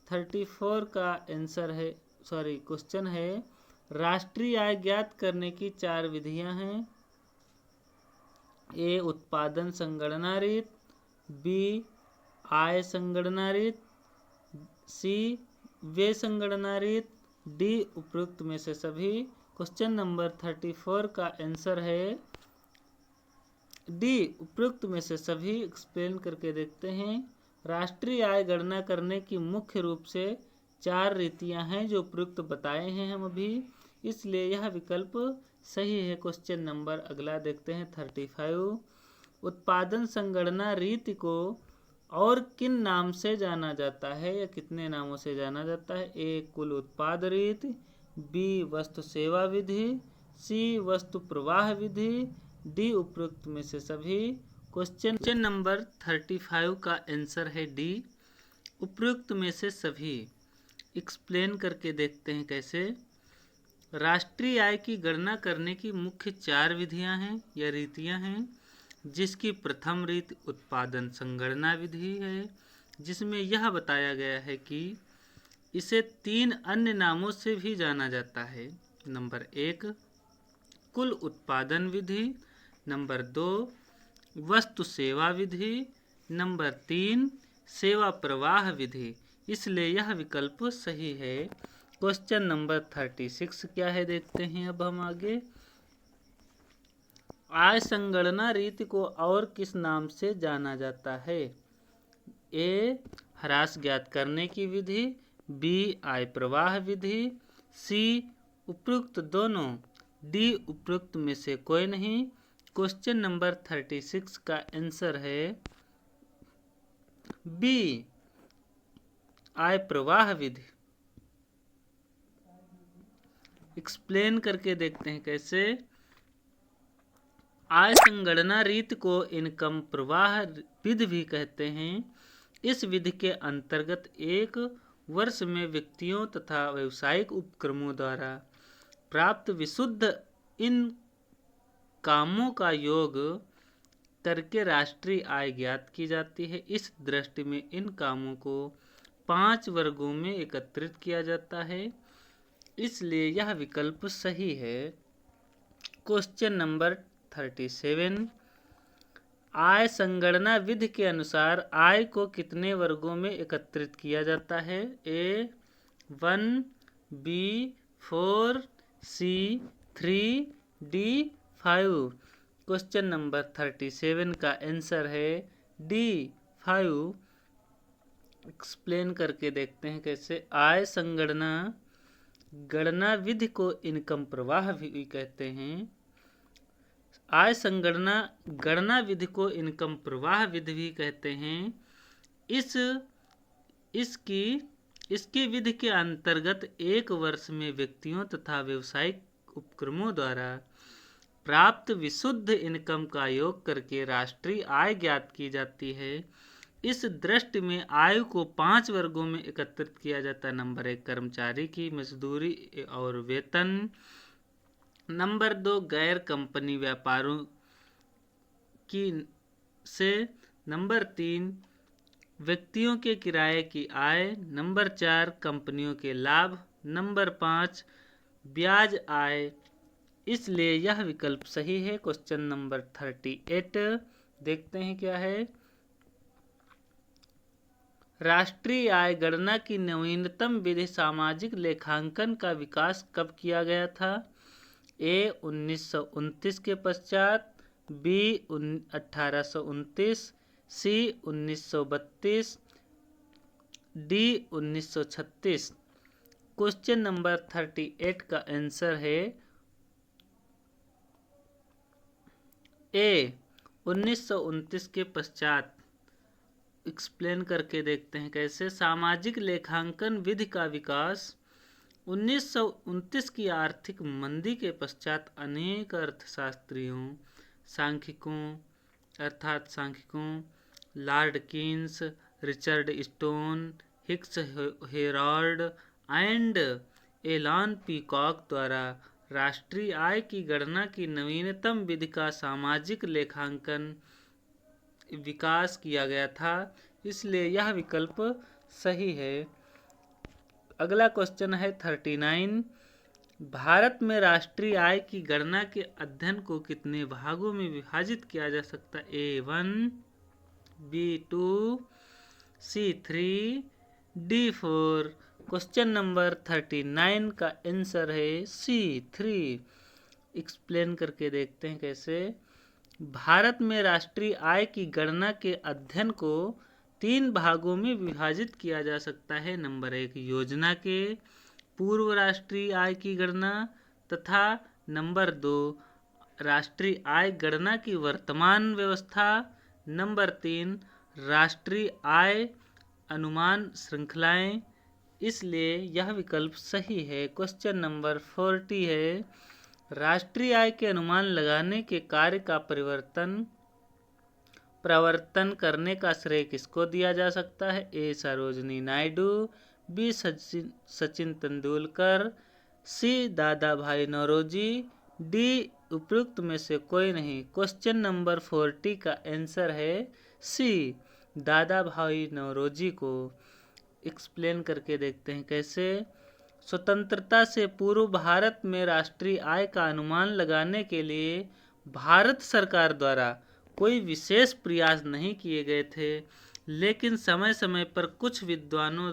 34 का आंसर है क्वेश्चन है राष्ट्रीय आय ज्ञात करने की 4 विधियां हैं। ए उत्पादन संगणना रीत, बी आय संगणना रीत, सी व्यय संगणना रीत, डी उपयुक्त में से सभी। क्वेश्चन नंबर 34 का आंसर है डी उपयुक्त में से सभी। एक्सप्लेन करके देखते हैं। राष्ट्रीय आय गणना करने की मुख्य रूप से 4 रीतियां हैं जो उपयुक्त बताए हैं हम अभी, इसलिए यह विकल्प सही है। क्वेश्चन नंबर अगला देखते हैं 35। उत्पादन संगणना रीति को और किन नाम से जाना जाता है या कितने नामों से जाना जाता है? ए कुल उत्पाद रीति, बी वस्तु सेवा विधि, सी वस्तु प्रवाह विधि, डी उपयुक्त में से सभी। क्वेश्चन नंबर 35 का आंसर है डी उपयुक्त में से सभी। एक्सप्लेन करके देखते हैं कैसे। राष्ट्रीय आय की गणना करने की मुख्य 4 विधियां हैं या रीतियां हैं, जिसकी प्रथम रीति उत्पादन संगणना विधि है, जिसमें यह बताया गया है कि इसे 3 अन्य नामों से भी जाना जाता है। नंबर 1 कुल उत्पादन विधि, नंबर 2 वस्तु सेवा विधि, नंबर 3 सेवा प्रवाह विधि, इसलिए यह विकल्प सही है। क्वेश्चन नंबर 36 क्या है देखते हैं अब हम आगे। आय संगणना रीति को और किस नाम से जाना जाता है? ए ह्रास ज्ञात करने की विधि, बी आय प्रवाह विधि, सी उपयुक्त दोनों, डी उपयुक्त में से कोई नहीं। क्वेश्चन नंबर 36 का आंसर है बी आय प्रवाह विधि। एक्सप्लेन करके देखते हैं कैसे। आय संगणना रीति को इनकम प्रवाह विधि भी कहते हैं। इस विधि के अंतर्गत एक वर्ष में व्यक्तियों तथा व्यावसायिक उपक्रमों द्वारा प्राप्त विशुद्ध इन कामों का योग करके राष्ट्रीय आय ज्ञात की जाती है। इस दृष्टि में इन कामों को 5 वर्गों में एकत्रित किया जाता है, इसलिए यह विकल्प सही है। क्वेश्चन नंबर 37 आय संगणना विधि के अनुसार आय को कितने वर्गों में एकत्रित किया जाता है? ए 1, बी 4, सी 3, डी 5। क्वेश्चन नंबर 37 का आंसर है डी 5। एक्सप्लेन करके देखते हैं कैसे। आय संगणना गणना विधि को इनकम प्रवाह भी कहते हैं। आय संगणना गणना विधि को इनकम प्रवाह विधि भी कहते हैं। इसकी विधि के अंतर्गत एक वर्ष में व्यक्तियों तथा व्यावसायिक उपक्रमों द्वारा प्राप्त विशुद्ध इनकम का योग करके राष्ट्रीय आय ज्ञात की जाती है। इस दृष्टि में आय को 5 वर्गों में एकत्रित किया जाता है। नंबर 1 कर्मचारी की मजदूरी और वेतन, नंबर 2 गैर कंपनी व्यापारों की से, नंबर 3 व्यक्तियों के किराए की आय, नंबर 4 कंपनियों के लाभ, नंबर 5 ब्याज आय, इसलिए यह विकल्प सही है। क्वेश्चन नंबर 38 देखते हैं क्या है। राष्ट्रीय आय गणना की नवीनतम विधि सामाजिक लेखांकन का विकास कब किया गया था? ए 1929 के पश्चात, बी 1829, सी 1932, डी 1936। क्वेश्चन नंबर 38 का आंसर है ए 1929 के पश्चात। एक्सप्लेन करके देखते हैं कैसे। सामाजिक लेखांकन विधि का विकास 1929 की आर्थिक मंदी के पश्चात अनेक अर्थशास्त्रियों, सांख्यिकों Lord Keynes, Richard Stone, Hicks Harold and Alan Peacock द्वारा राष्ट्रीय आय की गणना की नवीनतम विधि का सामाजिक लेखांकन विकास किया गया था, इसलिए यह विकल्प सही है। अगला क्वेश्चन है 39 भारत में राष्ट्रीय आय की गणना के अध्ययन को कितने भागों में विभाजित किया जा सकता है? A1, B2, C3, D4। Question number 39 का आंसर है C3। एक्सप्लेन करके देखते हैं कैसे। भारत में राष्ट्रीय आय की गणना के अध्ययन को 3 भागों में विभाजित किया जा सकता है। नंबर 1, योजना के पूर्व राष्ट्रीय आय की गणना, तथा नंबर 2, राष्ट्रीय आय गणना की वर्तमान व्यवस्था। नंबर 3, राष्ट्रीय आय अनुमान श्रृंखलाएं। इसलिए यह विकल्प सही है। क्वेश्चन नंबर 40 है, राष्ट्रीय आय के अनुमान लगाने के कार्य का प्रवर्तन करने का श्रेय किसको दिया जा सकता है? ए सरोजिनी नायडू, बी सचिन तेंदुलकर, सी दादा भाई नौरोजी, डी उपयुक्त में से कोई नहीं। क्वेश्चन नंबर 40 का आंसर है सी, दादा भाई नौरोजी को। एक्सप्लेन करके देखते हैं कैसे। स्वतंत्रता से पूर्व भारत में राष्ट्रीय आय का अनुमान लगाने के लिए भारत सरकार द्वारा कोई विशेष प्रयास नहीं किए गए थे, लेकिन समय समय पर कुछ विद्वानों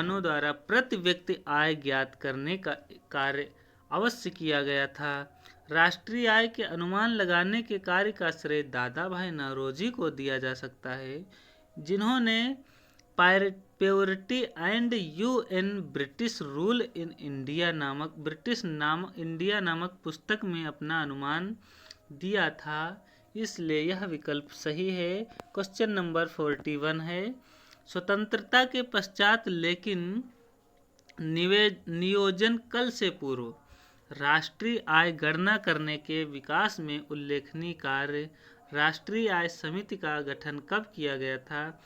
द्वारा प्रति व्यक्ति आय ज्ञात करने का कार्य अवश्य किया गया था। राष्ट्रीय आय के अनुमान लगाने के कार्य का श्रेय दादा भाई नौरोजी को दिया जा सकता है, जिन्होंने purity and UN British rule in India नामक पुस्तक में अपना अनुमान दिया था। इसलिए यह विकल्प सही है। क्वेश्चन नंबर 41 है, स्वतंत्रता के पश्चात लेकिन नियोजन कल से पूर्व राष्ट्रीय आय गणना करने के विकास में उल्लेखनीय कार्य राष्ट्रीय आय समिति का गठन कब किया गया था?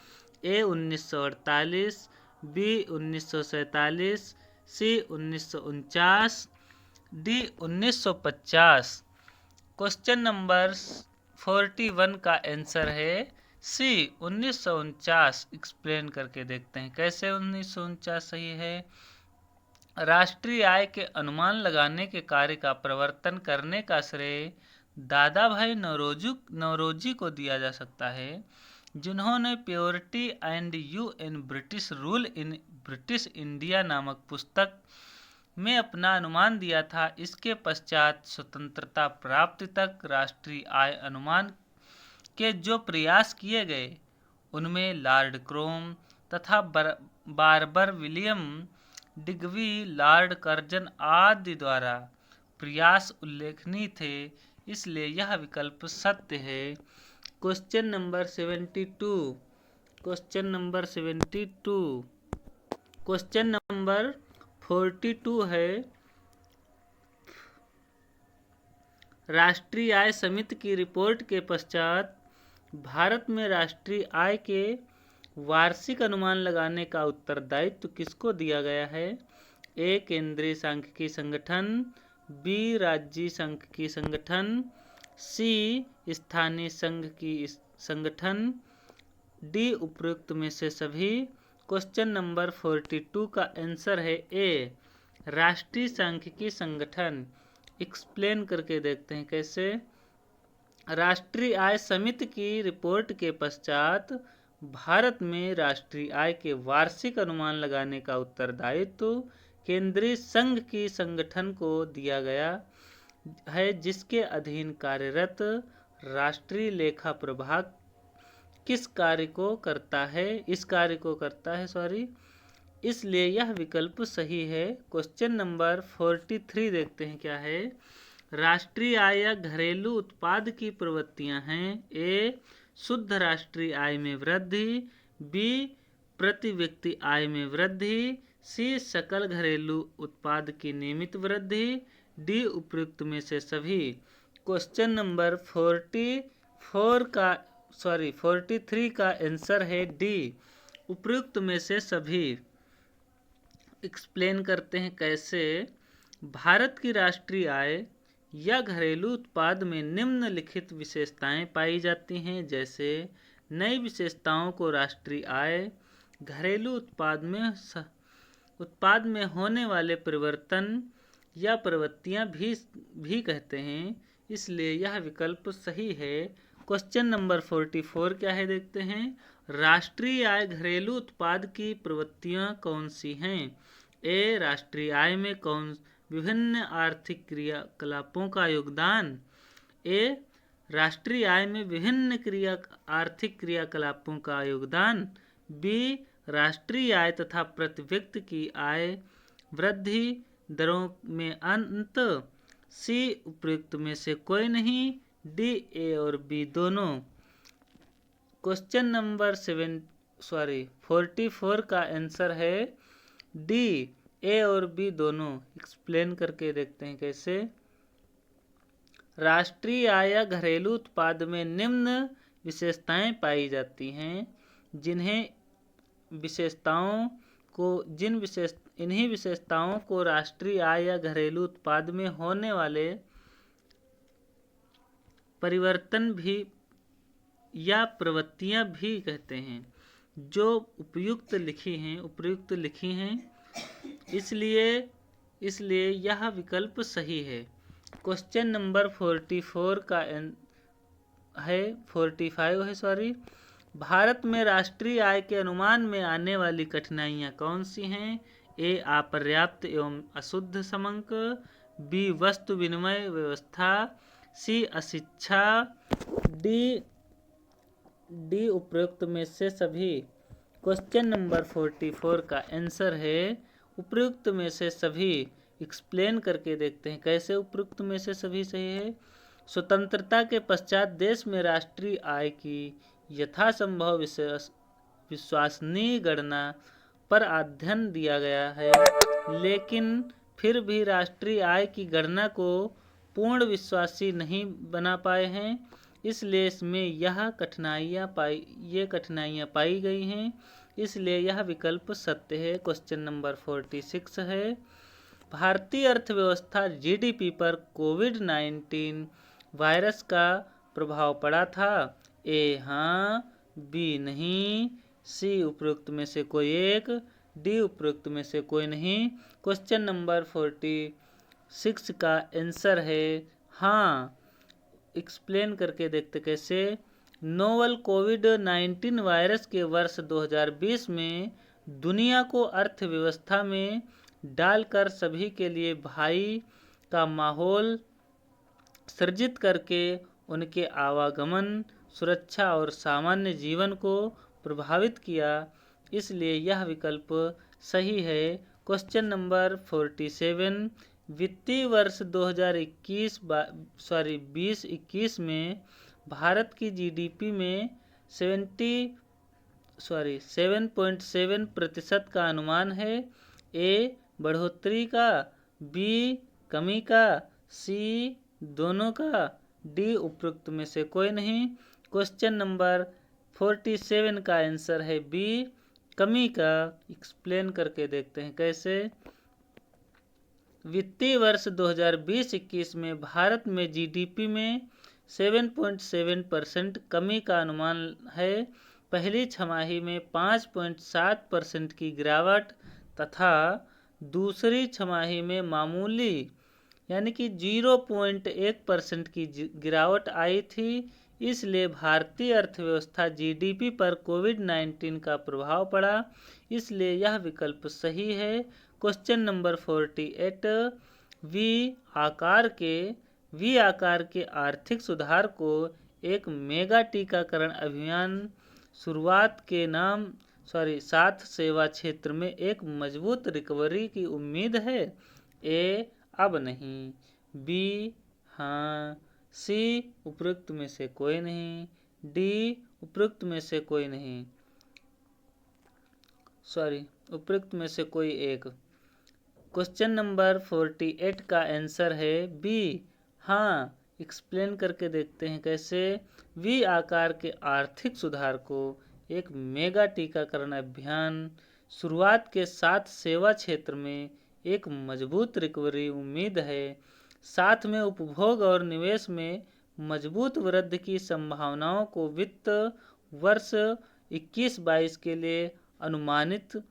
ए 1948, बी 1947, सी 1949, डी 1950। क्वेश्चन नंबर 41 का आंसर है सी 1949। एक्सप्लेन करके देखते हैं कैसे 1949 सही है। राष्ट्रीय आय के अनुमान लगाने के कार्य का प्रवर्तन करने का श्रेय दादा भाई नौरोजी को दिया जा सकता है, जिन्होंने purity and UN British rule in British India नामक पुस्तक में अपना अनुमान दिया था। इसके पश्चात स्वतंत्रता प्राप्ति तक राष्ट्रीय आय अनुमान के जो प्रयास किए गए, उनमें लॉर्ड क्रोम तथा barber William Digby, Lord Curzon आदि द्वारा प्रयास उल्लेखनीय थे। इसलिए यह विकल्प सत्य है। Question number 72। क्वेश्चन नंबर 42 है, राष्ट्रीय आय समिति की रिपोर्ट के पश्चात भारत में राष्ट्रीय आय के वार्षिक अनुमान लगाने का उत्तरदायित्व किसको दिया गया है? ए केंद्रीय सांख्यिकी संगठन, बी राज्य सांख्यिकी संगठन, सी स्थानीय संघ की संगठन, डी उपयुक्त में से सभी। क्वेश्चन नंबर 42 का आंसर है ए, राष्ट्रीय सांख्यिकी संगठन। एक्सप्लेन करके देखते हैं कैसे। राष्ट्रीय आय समिति की रिपोर्ट के पश्चात भारत में राष्ट्रीय आय के वार्षिक अनुमान लगाने का उत्तरदायित्व केंद्रीय संघ की संगठन को दिया गया है, जिसके अधीन कार्यरत राष्ट्रीय लेखा प्रभाग इस कार्य को करता है। इसलिए यह विकल्प सही है। क्वेश्चन नंबर 43 देखते हैं क्या है। राष्ट्रीय आय या घरेलू उत्पाद की प्रवृत्तियां हैं। ए शुद्ध राष्ट्रीय आय में वृद्धि, बी प्रति व्यक्ति आय में वृद्धि, सी सकल घरेलू उत्पाद की नियमित वृद्धि, डी उपयुक्त में से सभी। क्वेश्चन नंबर 43 का आंसर है डी, उपयुक्त में से सभी। एक्सप्लेन करते हैं कैसे। भारत की राष्ट्रीय आय या घरेलू उत्पाद में निम्नलिखित विशेषताएं पाई जाती हैं, जैसे नई विशेषताओं को राष्ट्रीय आय घरेलू उत्पाद में उत्पाद में होने वाले परिवर्तन या प्रवृत्तियां भी कहते हैं, इसलिए यह विकल्प सही है। क्वेश्चन नंबर 44 क्या है देखते हैं। राष्ट्रीय आय घरेलू उत्पाद की प्रवृत्तियां कौन सी हैं। ए राष्ट्रीय आय में कौन विभिन्न आर्थिक क्रियाकलापों का योगदान। ए राष्ट्रीय आय में विभिन्न आर्थिक क्रियाकलापों का योगदान। बी राष्ट्रीय आय तथा प्रति व्यक्ति की आय वृद्धि दरों में अंतर। सी उपयुक्त में से कोई नहीं। डी ए और बी दोनों। क्वेश्चन नंबर 44 का आंसर है डी ए और बी दोनों। एक्सप्लेन करके देखते हैं कैसे। राष्ट्रीय आय या घरेलू उत्पाद में निम्न विशेषताएं पाई जाती हैं, इन्हीं विशेषताओं को राष्ट्रीय आय या घरेलू उत्पाद में होने वाले परिवर्तन भी या प्रवृत्तियां भी कहते हैं, जो उपयुक्त लिखी हैं, इसलिए यह विकल्प सही है। क्वेश्चन नंबर 45 है। भारत में राष्ट्रीय आय के अनुमान में आने वाली कठिनाइयां कौन सी हैं। ए अपर्याप्त एवं अशुद्ध समंक। बी वस्तु विनिमय व्यवस्था। सी अशिक्षा। डी उपरोक्त में से सभी। क्वेश्चन नंबर 44 का आंसर है उपयुक्त में से सभी। एक्सप्लेन करके देखते हैं कैसे उपयुक्त में से सभी सही है। स्वतंत्रता के पश्चात देश में राष्ट्रीय आय की यथासंभव विश्वसनीय गणना पर अध्ययन दिया गया है, लेकिन फिर भी राष्ट्रीय आय की गणना को पूर्ण विश्वासी नहीं बना पाए हैं, इसलिए इसमें ये कठिनाइयां पाई गई हैं, इसलिए यह विकल्प सत्य है। क्वेश्चन नंबर 46 है। भारतीय अर्थव्यवस्था जीडीपी पर कोविड-19 वायरस का प्रभाव पड़ा था। ए हाँ। बी नहीं। सी उपरोक्त में से कोई एक। डी उपरोक्त में से कोई नहीं। क्वेश्चन नंबर 46 का आंसर है हाँ। एक्सप्लेन करके देखते कैसे। नोवल कोविड-19 वायरस के वर्ष 2020 में दुनिया को अर्थव्यवस्था में डालकर सभी के लिए भलाई का माहौल सृजित करके उनके आवागमन, सुरक्षा और सामान्य जीवन को प्रभावित किया, इसलिए यह विकल्प सही है। Question number 47। वित्तीय वर्ष 2021 में भारत की जीडीपी में 7.7% का अनुमान है। ए बढ़ोतरी का। बी कमी का। सी दोनों का। डी उपरोक्त में से कोई नहीं। क्वेश्चन नंबर 47 का आंसर है बी कमी का। एक्सप्लेन करके देखते हैं कैसे। वित्तीय वर्ष 2020-21 में भारत में जीडीपी में 7.7% कमी का अनुमान है। पहली छमाही में 5.7% की गिरावट तथा दूसरी छमाही में मामूली यानी कि 0.1% की गिरावट आई थी, इसलिए भारतीय अर्थव्यवस्था जीडीपी पर कोविड-19 का प्रभाव पड़ा, इसलिए यह विकल्प सही है। Question number 48। वी आकार के आर्थिक सुधार को एक मेगा टीकाकरण अभियान शुरुआत के साथ सेवा क्षेत्र में एक मजबूत रिकवरी की उम्मीद है। ए अब नहीं। बी हाँ। सी उपरोक्त में से कोई नहीं। डी उपरोक्त में से कोई नहीं। उपरोक्त में से कोई एक। क्वेश्चन नंबर 48 का आंसर है बी हाँ। एक्सप्लेन करके देखते हैं कैसे। वी आकार के आर्थिक सुधार को एक मेगा टीकाकरण अभियान शुरुआत के साथ सेवा क्षेत्र में एक मजबूत रिकवरी उम्मीद है, साथ में उपभोग और निवेश में मजबूत वृद्धि की संभावनाओं को वित्त वर्ष 21-22 के लिए अनुमानित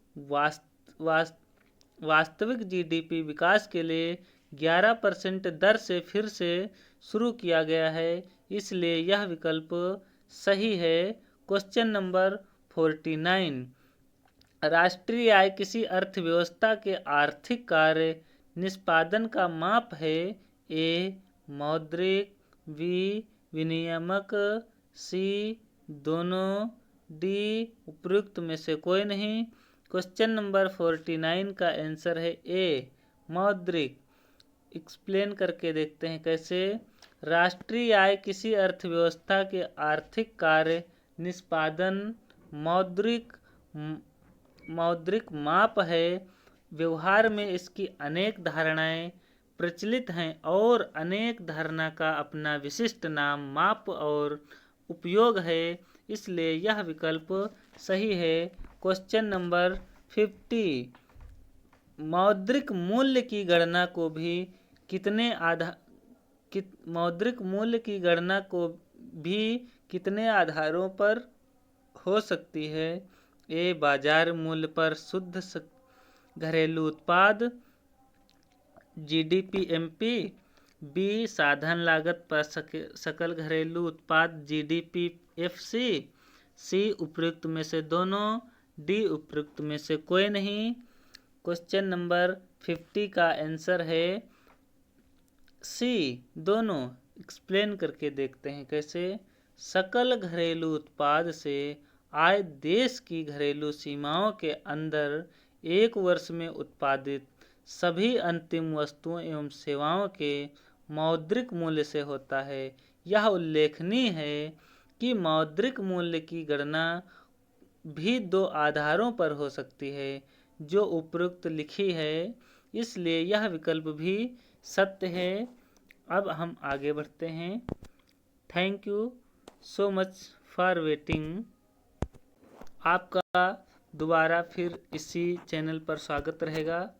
वास्तविक जीडीपी विकास के लिए 11% दर से फिर से शुरू किया गया है, इसलिए यह विकल्प सही है। क्वेश्चन नंबर 49, राष्ट्रीय आय किसी अर्थव्यवस्था के आर्थिक कार्य निष्पादन का माप है। ए मौद्रिक, बी विनियामक, सी दोनों, डी उपयुक्त में से कोई नहीं। क्वेश्चन नंबर 49 का आंसर है ए मौद्रिक। एक्सप्लेन करके देखते हैं कैसे। राष्ट्रीय आय किसी अर्थव्यवस्था के आर्थिक कार्य निष्पादन मौद्रिक माप है। व्यवहार में इसकी अनेक धारणाएं प्रचलित हैं और अनेक धारणा का अपना विशिष्ट नाम, माप और उपयोग है, इसलिए यह विकल्प सही है। क्वेश्चन नंबर 50, मौद्रिक मूल्य की गणना को भी कितने आधारों पर हो सकती है। ए बाजार मूल्य पर शुद्ध घरेलू उत्पाद GDP-MP, बी साधन लागत पर सकल घरेलू उत्पाद GDP-FC, सी उपयुक्त में से दोनों, डी उपयुक्त में से कोई नहीं। क्वेश्चन नंबर 50 का आंसर है सी दोनों। एक्सप्लेन करके देखते हैं कैसे। सकल घरेलू उत्पाद से आय देश की घरेलू सीमाओं के अंदर एक वर्ष में उत्पादित सभी अंतिम वस्तुओं एवं सेवाओं के मौद्रिक मूल्य से होता है। यह उल्लेखनीय है कि मौद्रिक मूल्य की गणना भी दो आधारों पर हो सकती है जो उपरोक्त लिखी है, इसलिए यह विकल्प भी सत्य है। अब हम आगे बढ़ते हैं। Thank you so much for waiting. आपका दोबारा फिर इसी चैनल पर स्वागत रहेगा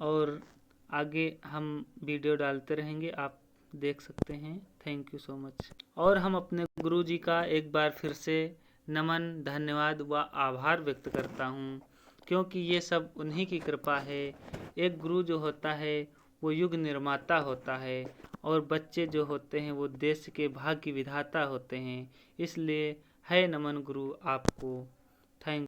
और आगे हम वीडियो डालते रहेंगे, आप देख सकते हैं। Thank you so much. और हम अपने गुरु जी का एक बार फिर से नमन, धन्यवाद व आभार व्यक्त करता हूँ, क्योंकि ये सब उन्हीं की कृपा है। एक गुरु जो होता है वो युग निर्माता होता है और बच्चे जो होते हैं वो देश के भाग्य विधाता होते हैं। इसलिए है नमन गुरु आपको। थैंक